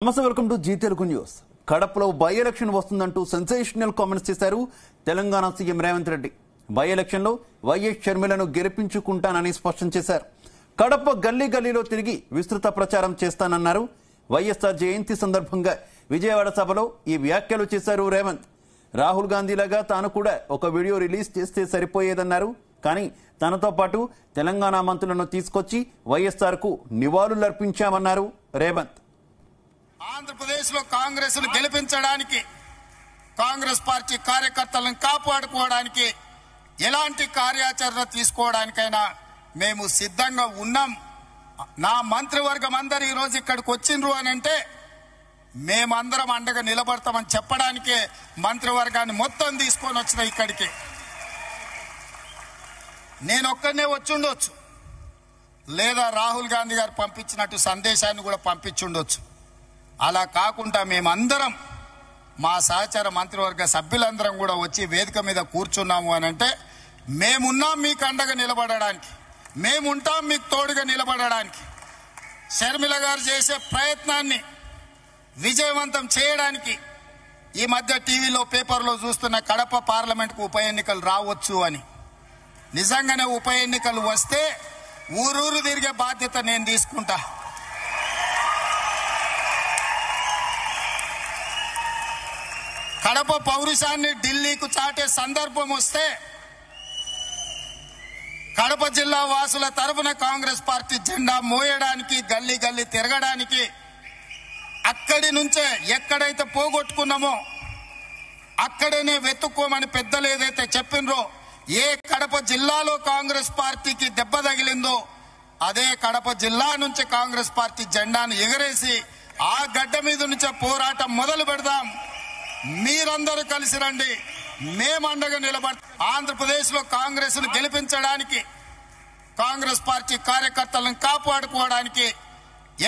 నమస్తే, welcome to Zee Telugu news. కడపలో by election వస్తుందంటూ సెన్సేషనల్ కామెంట్స్ చేశారు Telangana CM Revanth Reddy. By election లో వైఎస్ షర్మిలను గెలిపించుకుంటానని స్పష్టం చేశారు. కడప గల్లీ గల్లీలో తిరిగి విస్తృత ప్రచారం చేస్తానన్నారు. వైఎస్ఆర్ జయంతి సందర్భంగా విజయవాడ సభలో ఈ వ్యాఖ్యలు చేశారు రేవంత్. రాహుల్ గాంధీలాగా తాను కూడా ఒక వీడియో రిలీజ్ చేస్తే సరిపోయేదన్నారు. కానీ తనతో పాటు తెలంగాణ మంత్రులను తీసుకొచ్చి వైఎస్ఆర్ కు నివాళులర్పించామన్నారు రేవంత్. ఆంధ్రప్రదేశ్ లో కాంగ్రెస్ ను గెలిపించడానికి, కాంగ్రెస్ పార్టీ కార్యకర్తలను కాపాడుకోవడానికి, ఎలాంటి కార్యాచరణ తీసుకోవడానికైనా మేము సిద్ధంగా ఉన్నాం. నా మంత్రివర్గం అందరూ ఈ రోజు ఇక్కడికి వచ్చిండ్రు అని అంటే మేమందరం అండగా నిలబడతామని చెప్పడానికే మంత్రివర్గాన్ని మొత్తం తీసుకొని వచ్చిన ఇక్కడికి. నేను ఒక్కనే వచ్చుండొచ్చు, లేదా రాహుల్ గాంధీ గారు పంపించినట్టు సందేశాన్ని కూడా పంపించుండొచ్చు. అలా కాకుండా మేమందరం, మా సహచార మంత్రివర్గ సభ్యులందరం కూడా వచ్చి వేదిక మీద కూర్చున్నాము అని అంటే మేమున్నాం మీకు అండగా నిలబడడానికి, మేముంటాం మీకు తోడుగా నిలబడడానికి. షర్మిల గారు చేసే ప్రయత్నాన్ని విజయవంతం చేయడానికి ఈ మధ్య టీవీలో పేపర్లో చూస్తున్న కడప పార్లమెంట్కు ఉప ఎన్నికలు రావచ్చు అని. నిజంగానే ఉప ఎన్నికలు వస్తే ఊరూరు తిరిగే బాధ్యత నేను తీసుకుంటా. కడప పౌరుషాన్ని ఢిల్లీకు చాటే సందర్భం వస్తే కడప జిల్లా వాసుల తరఫున కాంగ్రెస్ పార్టీ జెండా మోయడానికి, గల్లీ గల్లీ తిరగడానికి, అక్కడి నుంచే ఎక్కడైతే పోగొట్టుకున్నామో అక్కడనే వెతుక్కోమని పెద్దలు ఏదైతే చెప్పినరో, ఏ కడప జిల్లాలో కాంగ్రెస్ పార్టీకి దెబ్బ తగిలిందో అదే కడప జిల్లా నుంచి కాంగ్రెస్ పార్టీ జెండాను ఎగరేసి ఆ గడ్డ మీద నుంచే పోరాటం మొదలు పెడదాం. మీరందరూ కలిసి రండి, మేమండగా నిలబడి ఆంధ్రప్రదేశ్ లో కాంగ్రెస్ ను గెలిపించడానికి, కాంగ్రెస్ పార్టీ కార్యకర్తలను కాపాడుకోవడానికి,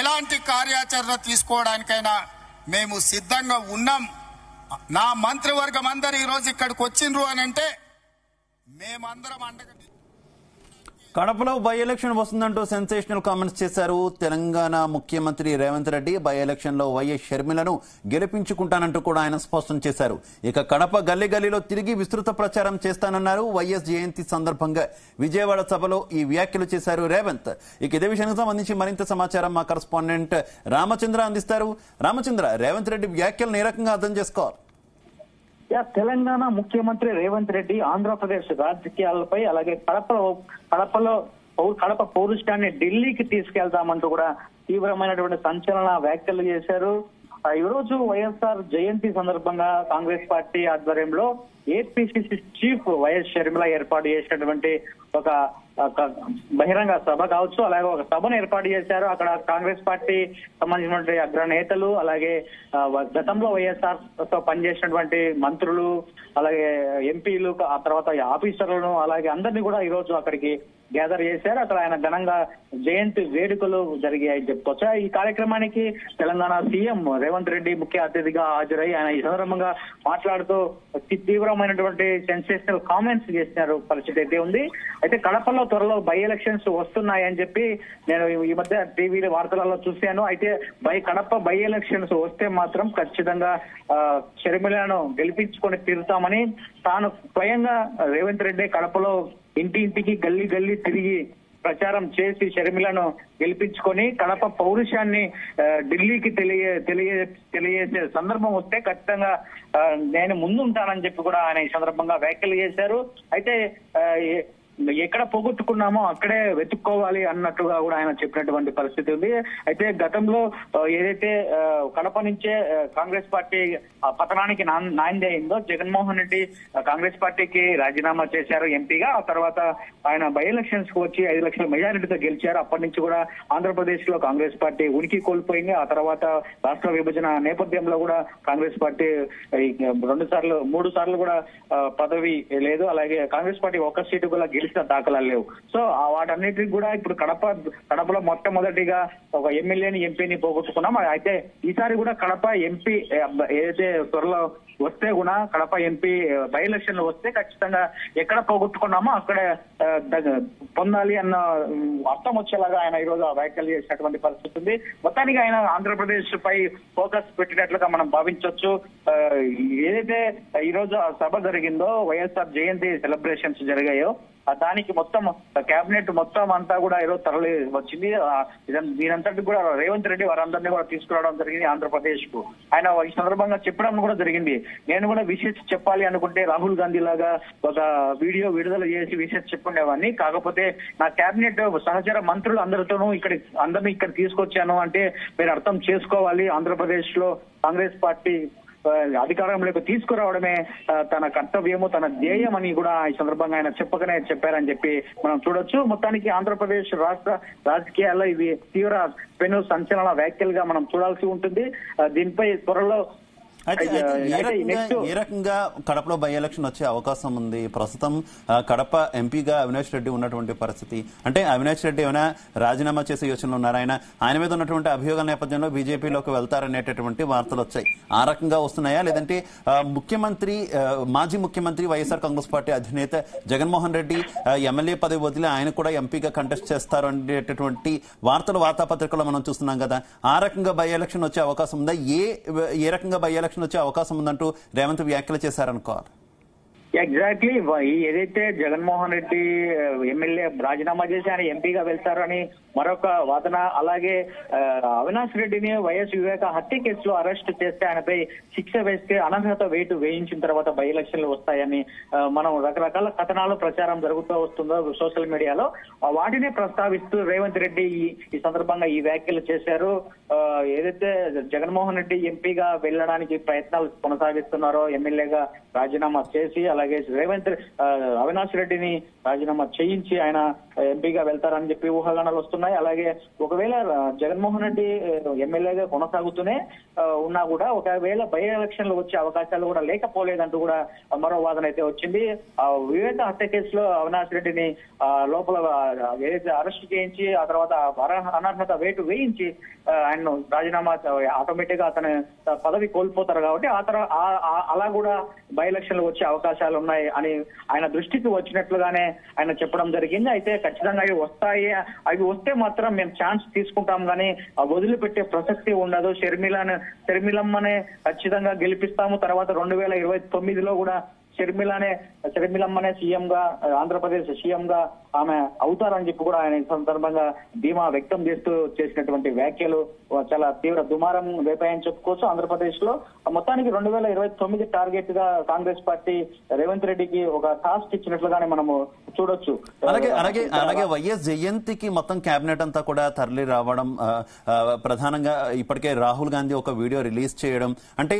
ఎలాంటి కార్యాచరణ తీసుకోవడానికైనా మేము సిద్ధంగా ఉన్నాం. నా మంత్రివర్గం అందరూ ఈ రోజు ఇక్కడికి వచ్చిండ్రు అని అంటే మేమందరం అండగా. కడపలో బై ఎలక్షన్ వస్తుందంటూ సెన్సేషనల్ కామెంట్స్ చేశారు తెలంగాణ ముఖ్యమంత్రి రేవంత్ రెడ్డి. బై ఎలక్షన్ లో వైఎస్ షర్మిలను గెలిపించుకుంటానంటూ కూడా ఆయన స్పష్టం చేశారు. ఇక కడప గల్లీ గల్లీలో తిరిగి విస్తృత ప్రచారం చేస్తానన్నారు. వైఎస్ జయంతి సందర్భంగా విజయవాడ సభలో ఈ వ్యాఖ్యలు చేశారు రేవంత్. ఇక ఇదే విషయానికి సంబంధించి మరింత సమాచారం మా కరెస్పాండెంట్ రామచంద్ర అందిస్తారు. రామచంద్ర, రేవంత్ రెడ్డి వ్యాఖ్యలను ఏ రకంగా అర్థం చేసుకోవాలి? తెలంగాణ ముఖ్యమంత్రి రేవంత్ రెడ్డి ఆంధ్రప్రదేశ్ రాజకీయాలపై, అలాగే కడప పౌరుషాన్ని ఢిల్లీకి తీసుకెళ్తామంటూ కూడా తీవ్రమైనటువంటి సంచలన వ్యాఖ్యలు చేశారు. ఈ రోజు వైఎస్ఆర్ జయంతి సందర్భంగా కాంగ్రెస్ పార్టీ ఆధ్వర్యంలో ఏపీసీసీ చీఫ్ వైఎస్ షర్మిల ఏర్పాటు చేసినటువంటి ఒక బహిరంగ సభ కావచ్చు, అలాగే ఒక సభను ఏర్పాటు చేశారు. అక్కడ కాంగ్రెస్ పార్టీ సంబంధించినటువంటి అగ్రనేతలు, అలాగే గతంలో వైఎస్ఆర్ తో పనిచేసినటువంటి మంత్రులు, అలాగే ఎంపీలు, ఆ తర్వాత ఆఫీసర్లను, అలాగే అందరినీ కూడా ఈ రోజు అక్కడికి గ్యాదర్ చేశారు. అక్కడ ఆయన ఘనంగా జయంతి వేడుకలు జరిగాయని చెప్పుకోవచ్చు. ఈ కార్యక్రమానికి తెలంగాణ సీఎం రేవంత్ రెడ్డి ముఖ్య అతిథిగా హాజరై ఆయన ఈ సందర్భంగా మాట్లాడుతూ తీవ్రమైనటువంటి సెన్సేషనల్ కామెంట్స్ చేసిన పరిస్థితి అయితే ఉంది. అయితే కడపలో త్వరలో బై ఎలక్షన్స్ వస్తున్నాయని చెప్పి నేను ఈ మధ్య టీవీ వార్తలలో చూశాను. అయితే కడప బై ఎలక్షన్స్ వస్తే మాత్రం ఖచ్చితంగా షర్మిలను గెలిపించుకొని తీరుతామని తాను స్వయంగా రేవంత్ రెడ్డి కడపలో ఇంటింటికి గల్లీ గల్లీ తిరిగి ప్రచారం చేసి షర్మిలను గెలిపించుకొని కడప పౌరుషాన్ని ఢిల్లీకి తెలియజేసే సందర్భం వస్తే ఖచ్చితంగా నేను ముందుంటానని చెప్పి కూడా ఆయన ఈ సందర్భంగా వ్యాఖ్యలు చేశారు. అయితే ఎక్కడ పోగొట్టుకున్నామో అక్కడే వెతుక్కోవాలి అన్నట్టుగా కూడా ఆయన చెప్పినటువంటి పరిస్థితి ఉంది. అయితే గతంలో ఏదైతే కడప నుంచే కాంగ్రెస్ పార్టీ పతనానికి నాంది అయిందో, జగన్మోహన్ రెడ్డి కాంగ్రెస్ పార్టీకి రాజీనామా చేశారు ఎంపీగా. ఆ తర్వాత ఆయన బై ఎలక్షన్స్ కు వచ్చి 5 లక్షల మెజారిటీతో గెలిచారు. అప్పటి నుంచి కూడా ఆంధ్రప్రదేశ్ లో కాంగ్రెస్ పార్టీ ఉనికి కోల్పోయింది. ఆ తర్వాత రాష్ట్ర విభజన నేపథ్యంలో కూడా కాంగ్రెస్ పార్టీ 3 సార్లు కూడా పదవి లేదు. అలాగే కాంగ్రెస్ పార్టీ 1 సీటు కూడా గెలిచి చేసిన దాఖలాలు లేవు. సో వాటన్నిటికి కూడా ఇప్పుడు కడపలో మొట్టమొదటిగా ఒక ఎమ్మెల్యేని ఎంపీని పోగొట్టుకున్నాం. అయితే ఈసారి కూడా కడప ఎంపీ ఏదైతే త్వరలో వస్తే కూడా కడప ఎంపీ బై ఎలక్షన్ వస్తే ఖచ్చితంగా ఎక్కడ పోగొట్టుకున్నామో అక్కడే పొందాలి అన్న అర్థం వచ్చేలాగా ఆయన ఈరోజు వ్యాఖ్యలు చేసినటువంటి పరిస్థితి ఉంది. మొత్తానికి ఆయన ఆంధ్రప్రదేశ్ పై ఫోకస్ పెట్టినట్లుగా మనం భావించవచ్చు. ఏదైతే ఈ రోజు సభ జరిగిందో వైఎస్ఆర్ జయంతి సెలబ్రేషన్స్ జరిగాయో దానికి మొత్తం కేబినెట్ మొత్తం అంతా కూడా ఈరోజు తరలి వచ్చింది. దీనంతటి కూడా రేవంత్ రెడ్డి వారందరినీ కూడా తీసుకురావడం జరిగింది ఆంధ్రప్రదేశ్ కు. ఆయన ఈ సందర్భంగా చెప్పడం కూడా జరిగింది, నేను కూడా విషెస్ చెప్పాలి అనుకుంటే రాహుల్ గాంధీ లాగా ఒక వీడియో విడుదల చేసి విషెస్ చెప్పుకునేవాడిని, కాకపోతే నా కేబినెట్ సహచర మంత్రులు అందరినీ ఇక్కడ తీసుకొచ్చాను అంటే మీరు అర్థం చేసుకోవాలి, ఆంధ్రప్రదేశ్ లో కాంగ్రెస్ పార్టీ అధికారంలోకి తీసుకురావడమే తన కర్తవ్యము, తన ధ్యేయం అని కూడా ఈ సందర్భంగా ఆయన చెప్పారని చెప్పి మనం చూడొచ్చు. మొత్తానికి ఆంధ్రప్రదేశ్ రాష్ట్ర రాజకీయాల్లో ఇవి తీవ్ర పెను సంచలన వ్యాఖ్యలుగా మనం చూడాల్సి ఉంటుంది. దీనిపై త్వరలో ఏ రకంగా కడపలో బై ఎలక్షన్ వచ్చే అవకాశం ఉంది? ప్రస్తుతం కడప ఎంపీగా అవినాష్ రెడ్డి ఉన్నటువంటి పరిస్థితి, అంటే అవినాష్ రెడ్డి ఏమైనా రాజీనామా చేసే యోచనలు ఉన్నారు? ఆయన మీద ఉన్నటువంటి అభియోగాల నేపథ్యంలో బీజేపీలోకి వెళ్తారనేటటువంటి వార్తలు వచ్చాయి. ఆ రకంగా వస్తున్నాయా, లేదంటే మాజీ ముఖ్యమంత్రి వైఎస్ఆర్ కాంగ్రెస్ పార్టీ అధినేత జగన్మోహన్ రెడ్డి ఎమ్మెల్యే పదవి వదిలి ఆయన కూడా ఎంపీగా కంటెస్ట్ చేస్తారు అనేటటువంటి వార్తలు వార్తాపత్రికల్లో మనం చూస్తున్నాం కదా, ఆ రకంగా బై ఎలక్షన్ వచ్చే అవకాశం ఉందా? ఏ రకంగా బై ఎలక్షన్ వచ్చే అవకాశం ఉందంటూ రేవంత్ వ్యాఖ్యలు చేశారనుకోవాలి. ఎగ్జాక్ట్లీ ఏదైతే జగన్మోహన్ రెడ్డి ఎమ్మెల్యే రాజీనామా చేసి ఆయన ఎంపీగా వెళ్తారని మరొక వాదన, అలాగే అవినాష్ రెడ్డిని వైఎస్ వివేక హత్య కేసులో అరెస్ట్ చేస్తే ఆయనపై శిక్ష వేస్తే అనర్హత వేటు వేయించిన తర్వాత బై ఎలక్షన్లు వస్తాయని మనం రకరకాల కథనాలు ప్రచారం జరుగుతూ వస్తుందో సోషల్ మీడియాలో, వాటినే ప్రస్తావిస్తూ రేవంత్ రెడ్డి ఈ సందర్భంగా ఈ వ్యాఖ్యలు చేశారు. ఏదైతే జగన్మోహన్ రెడ్డి ఎంపీగా వెళ్ళడానికి ప్రయత్నాలు కొనసాగిస్తున్నారో, ఎమ్మెల్యేగా రాజీనామా చేసి అలాగే అవినాష్ రెడ్డిని రాజీనామా చేయించి ఆయన ఎంపీగా వెళ్తారని చెప్పి ఊహాగానాలు వస్తున్నాయి. అలాగే ఒకవేళ జగన్మోహన్ రెడ్డి ఎమ్మెల్యేగా కొనసాగుతూనే ఉన్నా కూడా ఒకవేళ బై ఎలక్షన్లు వచ్చే అవకాశాలు కూడా లేకపోలేదంటూ కూడా మరో వాదన అయితే వచ్చింది. వివేక హత్య కేసులో అవినాష్ రెడ్డిని లోపల ఏదైతే అరెస్ట్ చేయించి ఆ తర్వాత అనర్హత వేటు వేయించి ఆయన్ను రాజీనామా ఆటోమేటిక్ గా అతను పదవి కోల్పోతారు కాబట్టి అలా కూడా బై ఎలక్షన్లు వచ్చే అవకాశాలు ఉన్నాయి అని ఆయన దృష్టికి వచ్చినట్లుగానే ఆయన చెప్పడం జరిగింది. అయితే ఖచ్చితంగా అవి వస్తే మాత్రం మేము ఛాన్స్ తీసుకుంటాం కానీ వదిలిపెట్టే ప్రసక్తి ఉండదు. షర్మిలమ్మనే ఖచ్చితంగా గెలిపిస్తాము. తర్వాత 2029లో కూడా షర్మిలమ్మనే సీఎం గా, ఆంధ్రప్రదేశ్ సీఎం గా ఆమె అవుతారని చెప్పి కూడా ఆయన ఈ సందర్భంగా ధీమా వ్యక్తం చేస్తూ చేసినటువంటి వ్యాఖ్యలు చాలా తీవ్ర దుమారం రేపాయని చెప్పుకోవచ్చు ఆంధ్రప్రదేశ్ లో. మొత్తానికి 2029 టార్గెట్ గా కాంగ్రెస్ పార్టీ రేవంత్ రెడ్డికి ఒక టాస్క్ ఇచ్చినట్లుగానే మనము చూడొచ్చు. అలాగే వైఎస్ జయంతికి మొత్తం కేబినెట్ అంతా కూడా తరలి రావడం, ప్రధానంగా ఇప్పటికే రాహుల్ గాంధీ ఒక వీడియో రిలీజ్ చేయడం, అంటే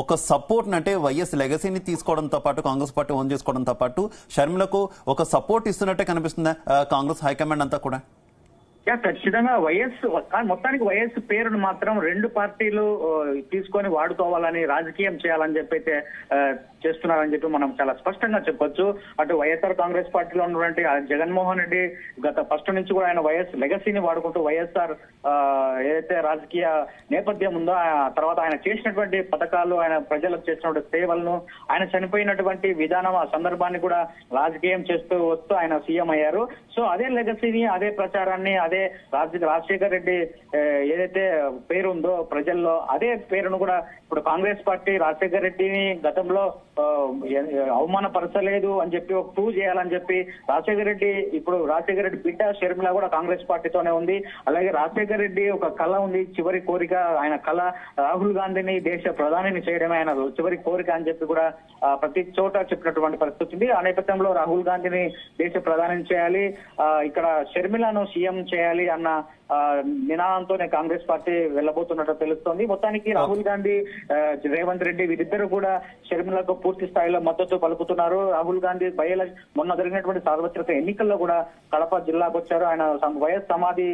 ఒక సపోర్ట్ అంటే వైఎస్ లెగసీని తీసుకోవడంతో పాటు కాంగ్రెస్ పార్టీ ఓన్ చేసుకోవడంతో పాటు షర్మిలకు ఒక సపోర్ట్ ఇస్తున్నట్టే కనిపిస్తుందా కాంగ్రెస్ హైకమాండ్ అంతా కూడా? ఖచ్చితంగా మొత్తానికి వైఎస్ పేరును మాత్రం రెండు పార్టీలు తీసుకొని వాడుకోవాలని, రాజకీయం చేయాలని చెప్పి అయితే చేస్తున్నారని చెప్పి మనం చాలా స్పష్టంగా చెప్పొచ్చు. అటు వైఎస్ఆర్ కాంగ్రెస్ పార్టీలో ఉన్నటువంటి జగన్మోహన్ రెడ్డి గత ఫస్ట్ నుంచి కూడా ఆయన వైఎస్ లెగసీని వాడుకుంటూ వైఎస్ఆర్ ఏదైతే రాజకీయ నేపథ్యం ఉందో ఆ తర్వాత ఆయన చేసినటువంటి పథకాలు, ఆయన ప్రజలకు చేసినటువంటి సేవలను, ఆయన చనిపోయినటువంటి విధానం, ఆ సందర్భాన్ని కూడా రాజకీయం చేస్తూ వస్తూ ఆయన సీఎం అయ్యారు. సో అదే లెగసీని, అదే ప్రచారాన్ని, అదే రాజశేఖర్ రెడ్డి ఏదైతే పేరు ఉందో ప్రజల్లో, అదే పేరును కూడా ఇప్పుడు కాంగ్రెస్ పార్టీ రాజశేఖర్ రెడ్డిని గతంలో అవమానపరచలేదు అని చెప్పి ఒక ప్రూవ్ చేయాలని చెప్పి రాజశేఖర్ రెడ్డి బిడ్డ షర్మిల కూడా కాంగ్రెస్ పార్టీతోనే ఉంది. అలాగే రాజశేఖర్ రెడ్డి ఒక కళ ఉంది, చివరి కోరిక, ఆయన కళ రాహుల్ గాంధీని దేశ ప్రధానిని చేయడమే ఆయన చివరి కోరిక అని చెప్పి కూడా ప్రతి చోట చెప్పినటువంటి పరిస్థితి ఉంది. ఆ నేపథ్యంలో రాహుల్ గాంధీని దేశ ప్రధానిని చేయాలి, ఇక్కడ షర్మిలను సీఎం చేయాలి అన్న నినాదంతోనే కాంగ్రెస్ పార్టీ వెళ్లబోతున్నట్టు తెలుస్తోంది. మొత్తానికి రాహుల్ గాంధీ, రేవంత్ రెడ్డి వీరిద్దరు కూడా షర్మిలకు పూర్తి స్థాయిలో మద్దతు పలుకుతున్నారు. రాహుల్ గాంధీ మొన్న జరిగినటువంటి సార్వత్రిక ఎన్నికల్లో కూడా కడప జిల్లాకు వచ్చారు. ఆయన వైఎస్ సమాధి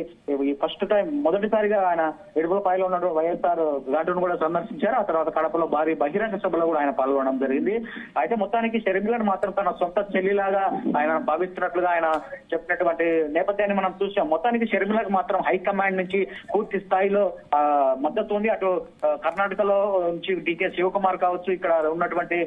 ఫస్ట్ టైం మొదటిసారిగా ఆయన ఎడుపులపాయలో ఉన్న వైఎస్ఆర్ ఘాటును కూడా సందర్శించారు. ఆ తర్వాత కడపలో భారీ బహిరంగ సభలో కూడా ఆయన పాల్గొనడం జరిగింది. అయితే మొత్తానికి షర్మిలను మాత్రం తన సొంత చెల్లిలాగా ఆయన భావిస్తున్నట్లుగా ఆయన చెప్పినటువంటి నేపథ్యాన్ని మనం చూసాం. మొత్తానికి షర్మిలకు మాత్రం హైకమాండ్ నుంచి పూర్తి స్థాయిలో మద్దతు ఉంది. అటు కర్ణాటకలో నుంచి డికే శివకుమార్ కావచ్చు, ఇక్కడ ఉన్నటువంటి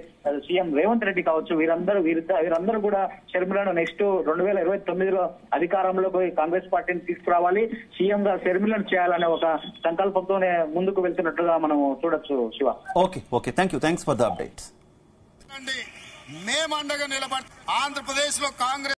సీఎం రేవంత్ రెడ్డి కావచ్చు, వీరందరూ కూడా షర్మిలను నెక్స్ట్ 2029లో అధికారంలోకి కాంగ్రెస్ పార్టీని తీసుకురావాలి, సీఎం గా షర్మిలను చేయాలనే ఒక సంకల్పంతోనే ముందుకు వెళ్తున్నట్లుగా మనం చూడొచ్చు. Shiva, okay, thanks for the updates. మేము అండగా నిలబడి ఆంధ్రప్రదేశ్ లో కాంగ్రెస్